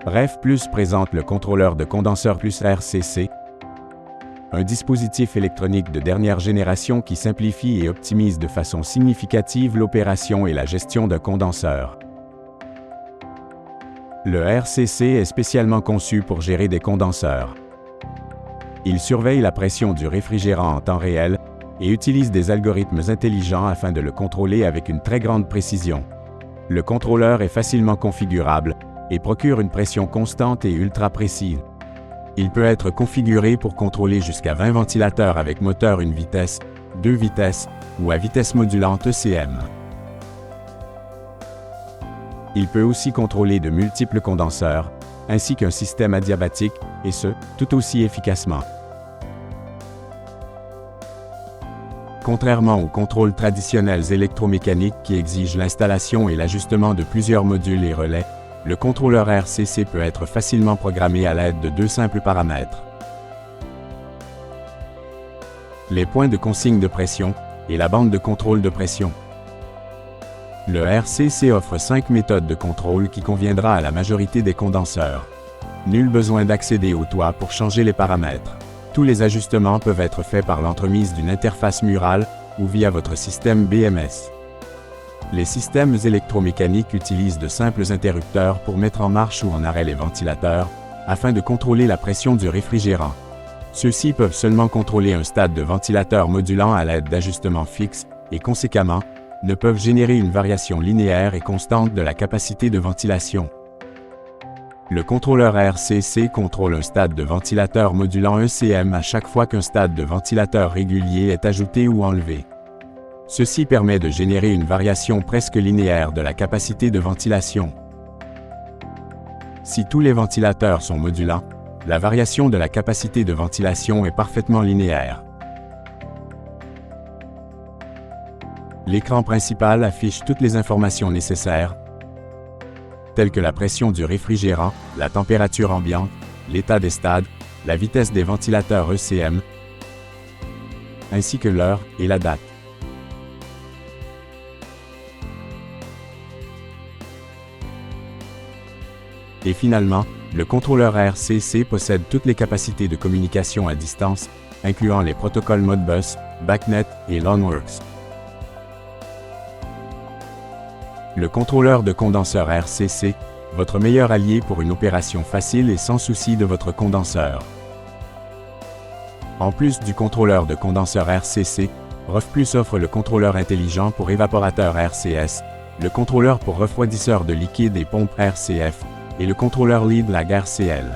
REF+ présente le contrôleur de condenseur plus RCC, un dispositif électronique de dernière génération qui simplifie et optimise de façon significative l'opération et la gestion d'un condenseur. Le RCC est spécialement conçu pour gérer des condenseurs. Il surveille la pression du réfrigérant en temps réel et utilise des algorithmes intelligents afin de le contrôler avec une très grande précision. Le contrôleur est facilement configurable et procure une pression constante et ultra précise. Il peut être configuré pour contrôler jusqu'à 20 ventilateurs avec moteur une vitesse, 2 vitesses ou à vitesse modulante ECM. Il peut aussi contrôler de multiples condenseurs, ainsi qu'un système adiabatique, et ce, tout aussi efficacement. Contrairement aux contrôles traditionnels électromécaniques qui exigent l'installation et l'ajustement de plusieurs modules et relais, le contrôleur RCC peut être facilement programmé à l'aide de 2 simples paramètres. Les points de consigne de pression et la bande de contrôle de pression. Le RCC offre 5 méthodes de contrôle qui conviendra à la majorité des condenseurs. Nul besoin d'accéder au toit pour changer les paramètres. Tous les ajustements peuvent être faits par l'entremise d'une interface murale ou via votre système BMS. Les systèmes électromécaniques utilisent de simples interrupteurs pour mettre en marche ou en arrêt les ventilateurs, afin de contrôler la pression du réfrigérant. Ceux-ci peuvent seulement contrôler un stade de ventilateur modulant à l'aide d'ajustements fixes, et conséquemment, ne peuvent générer une variation linéaire et constante de la capacité de ventilation. Le contrôleur RCC contrôle un stade de ventilateur modulant ECM à chaque fois qu'un stade de ventilateur régulier est ajouté ou enlevé. Ceci permet de générer une variation presque linéaire de la capacité de ventilation. Si tous les ventilateurs sont modulants, la variation de la capacité de ventilation est parfaitement linéaire. L'écran principal affiche toutes les informations nécessaires, telles que la pression du réfrigérant, la température ambiante, l'état des stades, la vitesse des ventilateurs ECM, ainsi que l'heure et la date. Et finalement, le contrôleur RCC possède toutes les capacités de communication à distance, incluant les protocoles Modbus, BACnet et LANWorks. Le contrôleur de condenseur RCC, votre meilleur allié pour une opération facile et sans souci de votre condenseur. En plus du contrôleur de condenseur RCC, REF+ offre le contrôleur intelligent pour évaporateur RCS, le contrôleur pour refroidisseur de liquide et pompe RCF, et le contrôleur lead lag RCL.